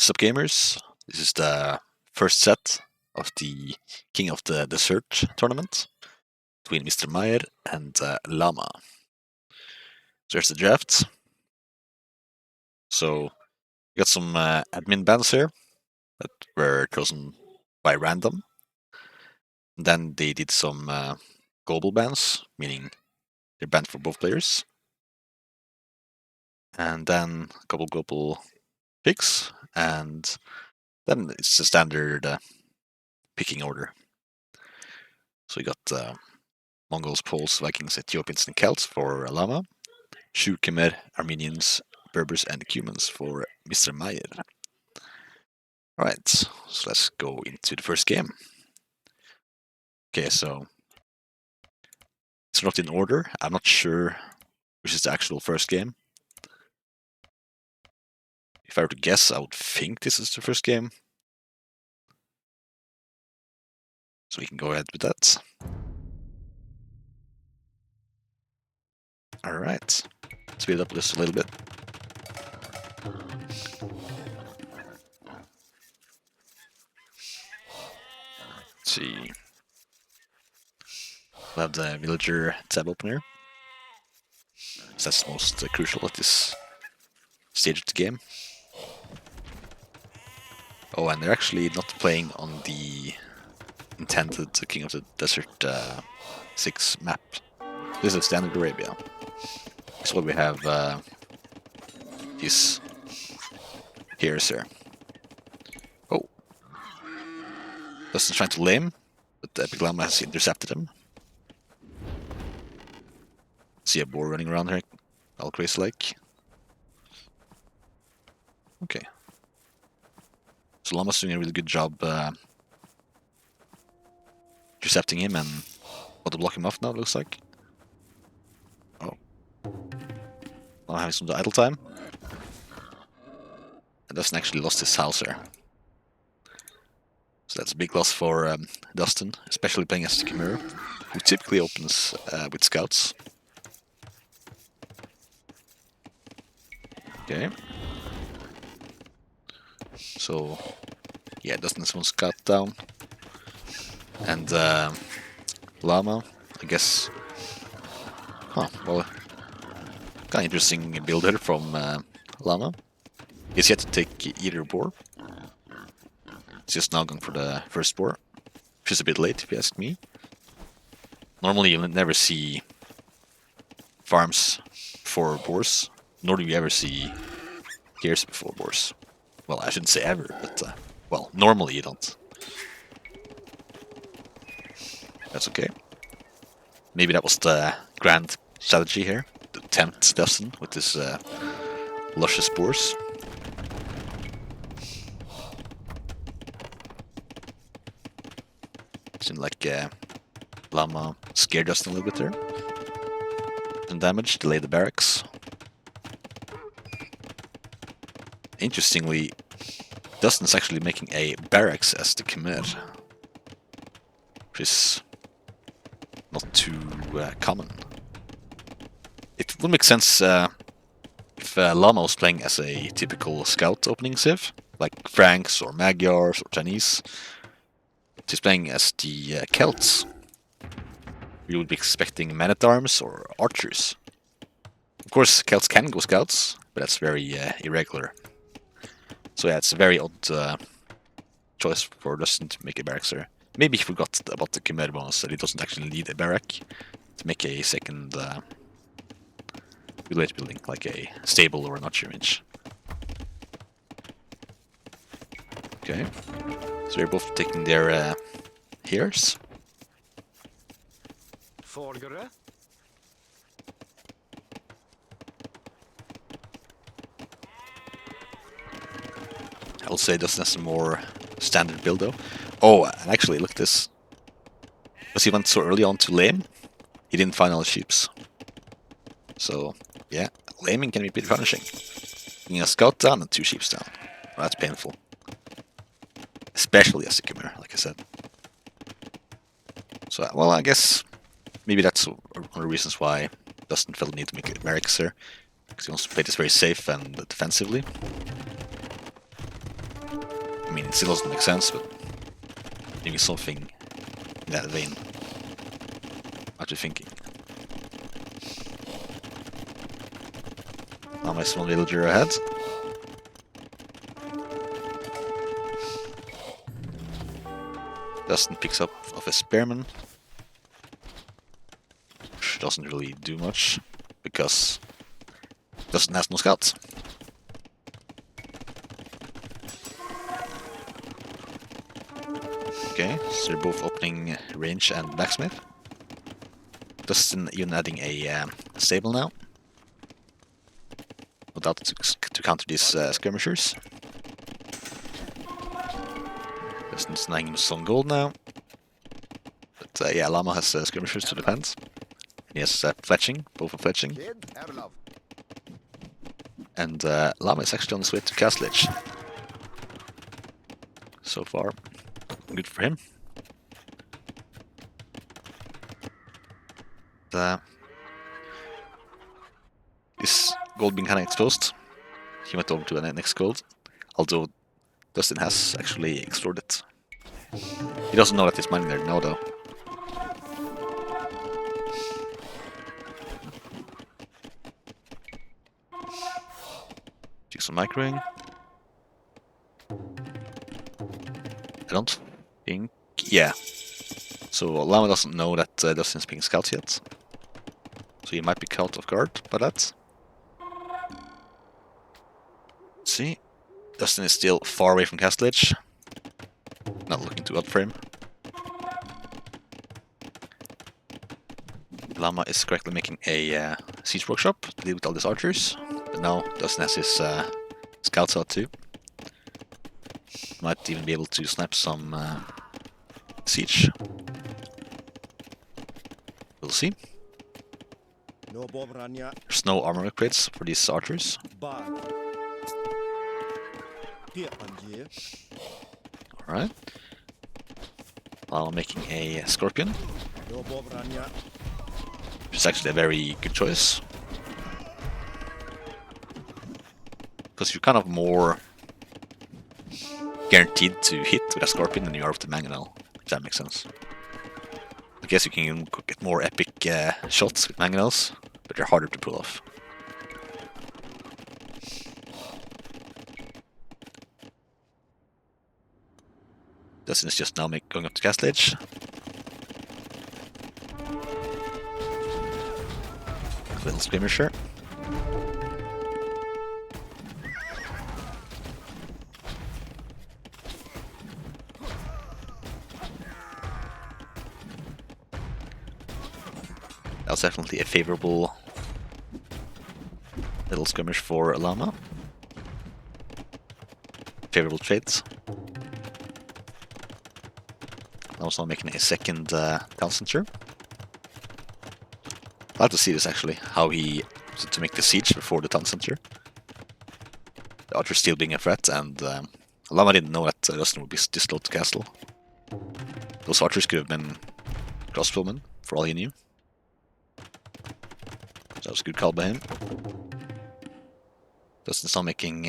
Sup gamers, this is the first set of the King of the Desert tournament between Mr. Meyer and Llama. So there's the draft. So we got some admin bans here that were chosen by random. And then they did some global bans, meaning they're banned for both players. And then a couple global picks, and then it's the standard picking order. So we got Mongols, Poles, Vikings, Ethiopians, and Celts for Llama. Shu, Khmer, Armenians, Berbers, and Cumans for Mr. Meyer. Alright, so let's go into the first game. Okay, so it's not in order. I'm not sure which is the actual first game. If I were to guess, I would think this is the first game. So we can go ahead with that. Alright, speed it up just a little bit. Let's see. We'll have the villager tab open here. That's the most crucial at this stage of the game. Oh, and they're actually not playing on the intended King of the Desert 6 map. This is Standard Arabia. So we have these heroes here. Oh. Dustin's trying to lame, but the Epic Llama has intercepted him. See a boar running around here, all crazy-like. Okay. So Llama's doing a really good job intercepting him and want to block him off now, it looks like. Oh. Now having some idle time. And Dustin actually lost his house here. So that's a big loss for Dustin, especially playing as the Khmer, who typically opens with scouts. Okay. So, yeah, Dustin has one scout down. And Llama, I guess. Huh, well, kind of interesting build here from Llama. He's yet to take either boar. He's just now going for the first boar, which is a bit late if you ask me. Normally you'll never see farms for boars, nor do you ever see gears before boars. Well, I shouldn't say ever, but well, normally you don't. That's okay. Maybe that was the grand strategy here, to tempt Dustin with his luscious boars. Seemed like Llama scared Dustin a little bit there. And damage, delay the barracks. Interestingly, Dustin's actually making a barracks as the Khmer, which is not too common. It would make sense if Llama was playing as a typical scout opening civ, like Franks or Magyars or Chinese. He's playing as the Celts. You would be expecting men-at-arms or archers. Of course, Celts can go scouts, but that's very irregular. So yeah, it's a very odd choice for Dustin to make a barracks there. Maybe he forgot about the Khmer bonus, that he doesn't actually need a barrack to make a second village building, like a stable or an archer range. Okay, so they're both taking their heroes. I will say Dustin has a more standard build though. Oh, and actually, look at this. Because he went so early on to lame, he didn't find all the sheeps. So, yeah, laming can be pretty punishing. Getting a scout down and 2 sheeps down. Well, that's painful. Especially as a Khmer, like I said. So, well, I guess maybe that's one of the reasons why Dustin felt the need to make a barracks here. Because he wants to play this very safe and defensively. I mean, it still doesn't make sense, but maybe something in that vein. What are you thinking? Now my small villager ahead. Dustin picks up of a spearman. Which doesn't really do much, because Dustin has no scouts. Okay, so they're both opening range and blacksmith. Dustin even adding a stable now. No doubt to counter these skirmishers. Dustin's denying him some gold now. But yeah, Llama has skirmishers to defend. He has fletching, both are fletching. And Llama is actually on his way to Castle Edge. So far, good for him. This gold being kind of exposed, he went over to the next gold. Although Dustin has actually explored it. He doesn't know that he's mining there now, though. Do some microing. I don't think... yeah. So Llama doesn't know that Dustin's being scouted yet. So he might be caught off guard by that. Let's see. Dustin is still far away from Castle Edge. Not looking too up for him. Llama is correctly making a siege workshop to deal with all these archers. But now Dustin has his scouts out too. Might even be able to snipe some siege. We'll see. There's no armor upgrades for these archers. Alright. Now making a scorpion. Which is actually a very good choice. Because you're kind of more guaranteed to hit with a scorpion than you are with the mangonel, if that makes sense. I guess you can get more epic shots with mangonels, but they're harder to pull off. Dustin is just now going up to Castle Edge. Little skirmisher. That was definitely a favorable little skirmish for Llama. Favorable trades. Also making a second town center. I'd like to see this actually, how he to make the siege before the town center. The archer still being a threat, and Llama didn't know that Dustin would be this close to castle. Those archers could have been crossbowmen, for all he knew. So that was a good call by him. Dustin's now making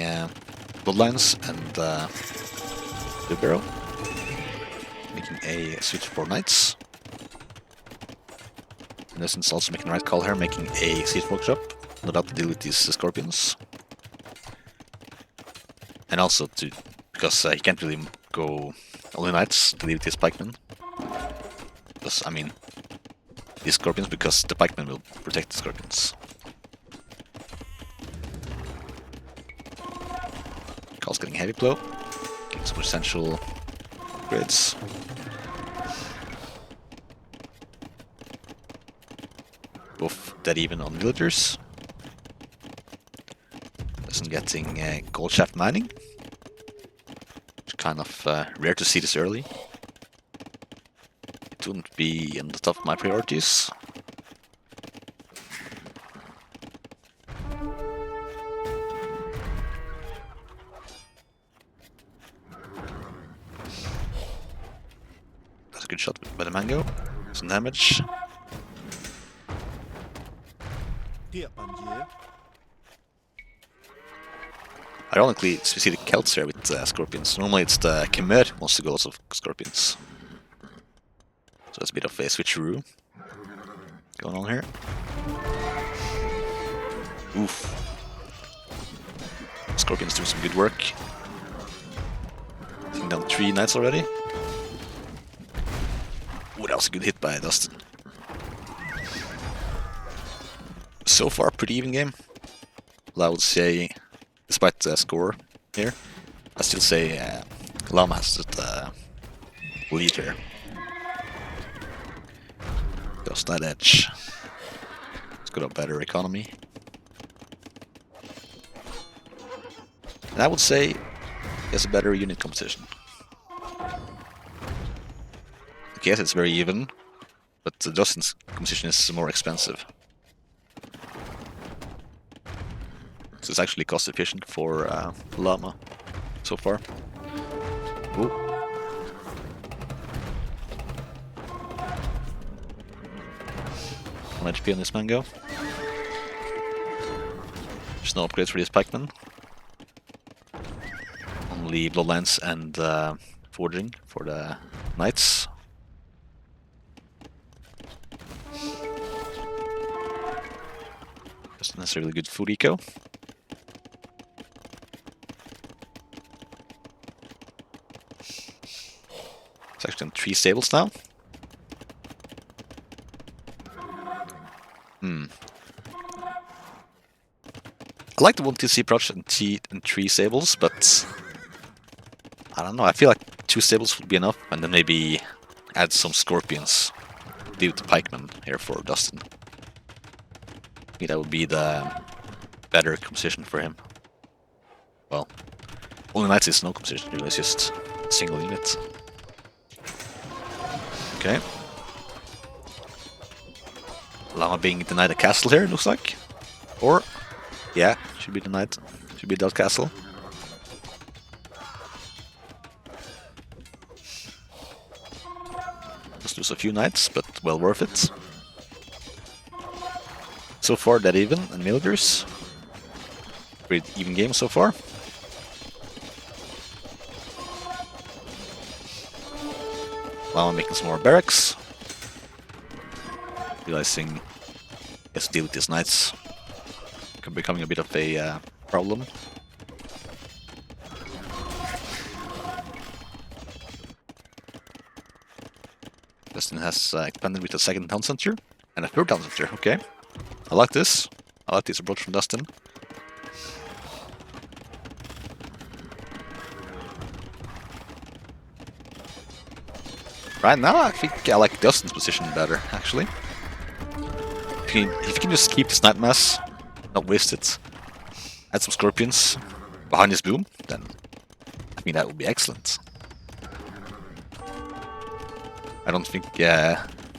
bloodlines and blue barrel. Making a switch for knights. And Dustin's also making the right call here, making a siege workshop. No doubt to deal with these scorpions. And also to, because he can't really go only knights to deal with these pikemen. Because, I mean, these scorpions, because the pikemen will protect the scorpions. Call's getting heavy blow. Getting some essential upgrades. Both dead even on villagers. Isn't getting gold shaft mining. It's kind of rare to see this early. It wouldn't be in the top of my priorities. That's a good shot by the mango. Some damage. Ironically, we see the Celts here with Scorpions. Normally it's the Khmer who wants to go lots of Scorpions. So it's a bit of a switcheroo going on here. Oof. Scorpions doing some good work. Taking down 3 knights already. Ooh, that was a good hit by Dustin. So far, pretty even game. Well, I would say, despite the score here, I still say Llama has the lead here. Just that edge. It's got a better economy. And I would say he has a better unit composition. Yes, it's very even, but Dustin's composition is more expensive. So it's actually cost efficient for Llama so far. Ooh. 1 HP on this mango. There's no upgrades for these pikemen. Only bloodlines and forging for the knights. Doesn't necessarily good food eco. It's actually in 3 stables now. I like the 1 TC approach and 3 stables, but I don't know, I feel like 2 stables would be enough, and then maybe add some Scorpions. Leave the pikemen here for Dustin. I think that would be the better composition for him. Well, only knights is no composition, really, it's just a single unit. Okay. Llama being denied a castle here, looks like. Or, yeah, should be denied. Should be that castle. Just lose a few knights, but well worth it. So far, dead even, and villagers. Pretty even game so far. Llama making some more barracks. Realizing he has to deal with these knights. Becoming a bit of a problem. Dustin has expanded with a 2nd town center and a 3rd town center. Okay, I like this. I like this approach from Dustin. Right now, I think I like Dustin's position better, actually. If you can just keep this knight mass, not waste it, add some Scorpions behind his boom, then I mean that would be excellent. I don't think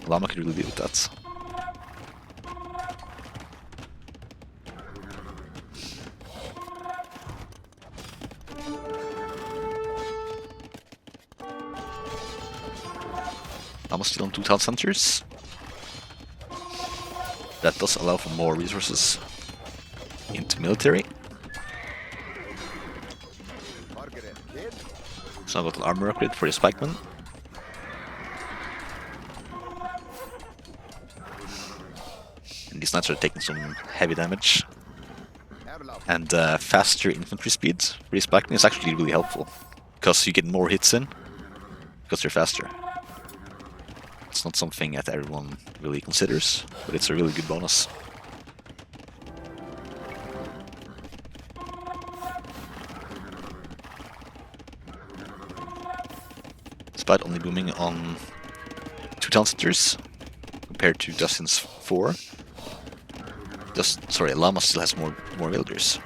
Llama could really deal with that. Llama's still on 2 town centers. That does allow for more resources into military. So I got an armor upgrade for his pikeman. And these knights are taking some heavy damage. And faster infantry speed for his pikeman is actually really helpful. Because you get more hits in, because you're faster. It's not something that everyone really considers, but it's a really good bonus. Despite only booming on 2 town centers compared to Dustin's 4. Llama still has more villagers.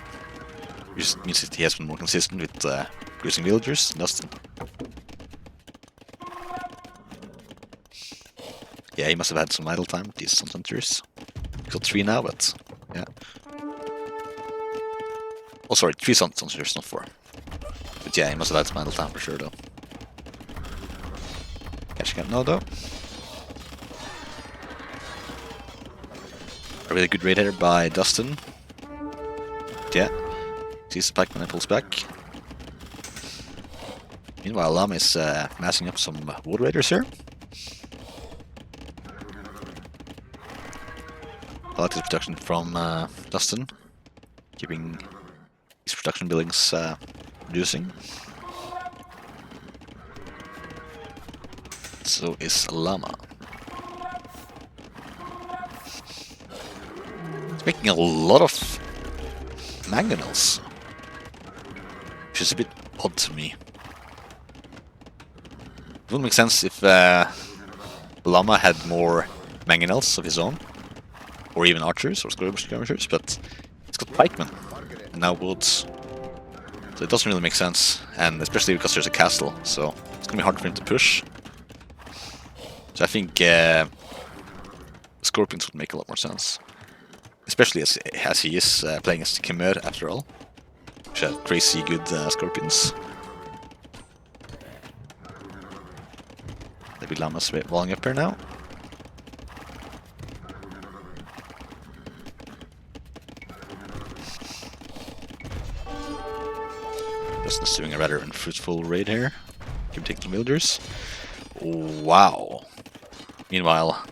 Which means that he has been more consistent with producing villagers than Dustin. Yeah, he must have had some idle time with these town centers. He's got 3 now, but yeah. Oh, sorry, 3 town centers, not 4. But yeah, he must have had some idle time for sure, though. Catching up now, though. A really good raid here by Dustin. Yeah. these pikemen and pulls back. Meanwhile, Llama is massing up some water raiders here. I like this production from Dustin, keeping these production buildings reducing. So is Llama. It's making a lot of mangonels, which is a bit odd to me. It wouldn't make sense if Llama had more mangonels of his own, or even archers or skirmishers, but it's got pikemen and now woods, so it doesn't really make sense, and especially because there's a castle, so it's gonna be hard for him to push. So I think scorpions would make a lot more sense, especially as he is playing as the Khmer after all, which have crazy good scorpions. Maybe Llama's walling up here now. Dustin's doing a rather unfruitful raid here. Keep taking the villagers. Wow. Meanwhile,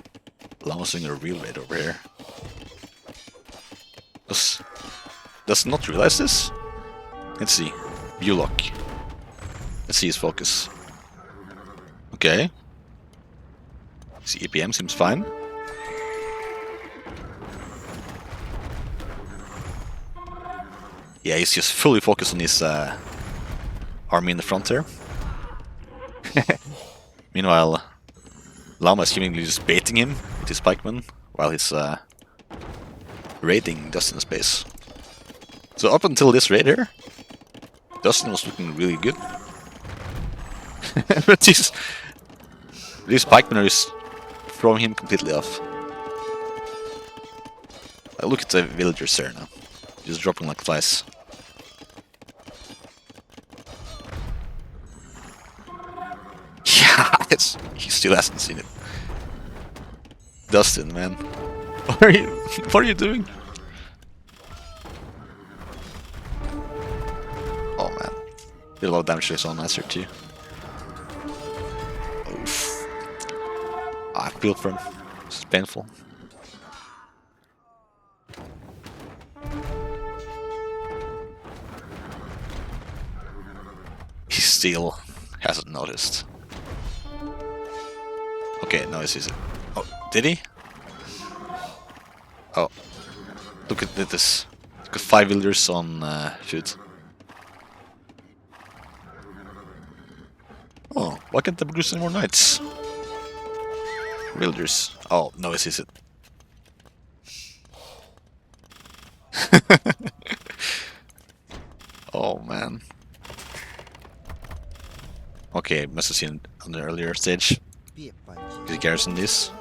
Llama's doing a real raid over here. Does not realize this? Let's see. View lock. Let's see his focus. Okay. His EPM seems fine. Yeah, he's just fully focused on his army in the front there. Meanwhile, Llama is seemingly just baiting him with his pikemen while he's raiding Dustin's base. So up until this raid here, Dustin was looking really good. But these pikemen are just throwing him completely off. Look at the villagers there now, just dropping like flies. Yeah, he still hasn't seen it. Dustin, man, what are you doing? Oh man, did a lot of damage to his own master too. Oof. I feel for him. This is painful. He still hasn't noticed. Okay, no, he sees it. Oh, did he? Oh, look at this. Got 5 villagers on food. Oh, why can't they produce any more knights? Villagers. Oh, no, he sees it. Oh man. Okay, must have seen it on the earlier stage. Did garrison this?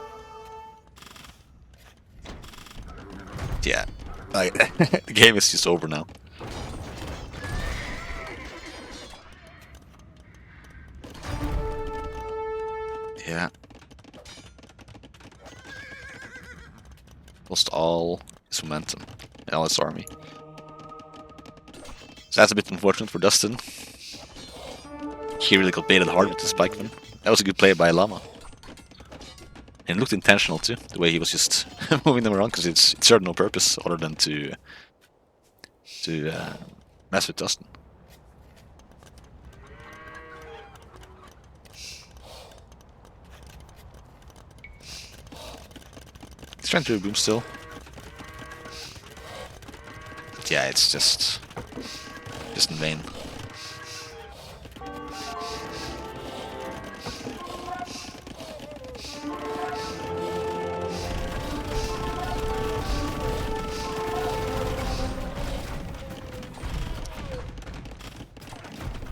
Yeah, the game is just over now. Yeah. Lost all his momentum and all his army. So that's a bit unfortunate for Dustin. He really got baited hard with the pikeman. That was a good play by Llama. And it looked intentional too, the way he was just moving them around, because it served no purpose other than to mess with Dustin. He's trying to boom still. But yeah, it's just in vain.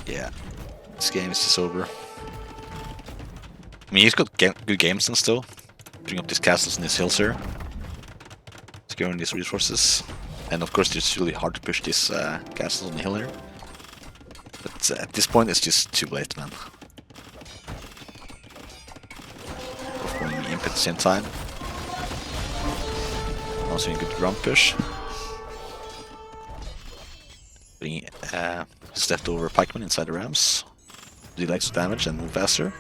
Yeah, this game is just over. I mean, he's got good games and still. Putting up these castles and these hills here. Securing these resources. And of course, it's really hard to push these castles on the hill here. But at this point, it's just too late, man. Both going imp at the same time. Also a good ground push. Putting Stepped over pikeman inside the rams. He likes damage and move faster.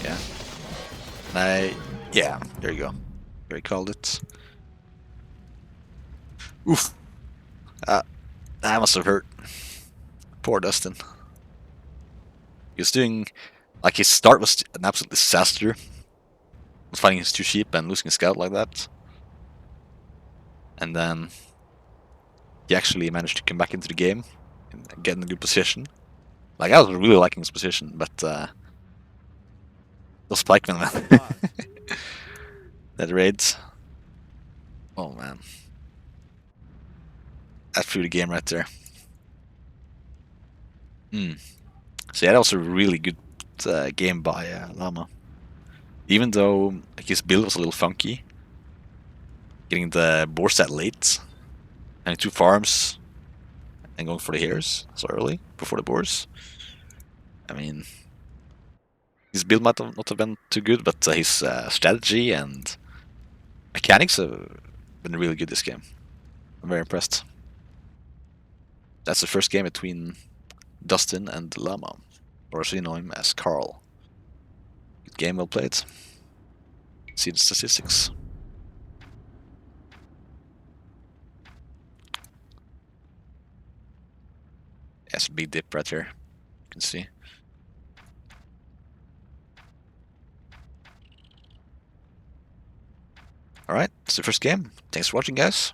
Yeah. Yeah, there you go. There he called it. Oof. That must have hurt. Poor Dustin. He was doing... Like, his start was an absolute disaster. Was fighting his 2 sheep and losing a scout like that. And then... he actually managed to come back into the game and get in a good position. Like, I was really liking his position, but... those pikemen, man. That raids. Oh, man. That threw the game right there. So yeah, that was a really good game by Llama. Even though like, his build was a little funky. Getting the boar set late. Having 2 farms. And going for the hares so early, before the boars. I mean... his build might not have been too good, but his strategy and mechanics have been really good this game. I'm very impressed. That's the first game between Dustin and Llama, or as we know him as Carl. Good game, well played. See the statistics. That's a big dip right here. You can see. Alright, that's the first game. Thanks for watching, guys.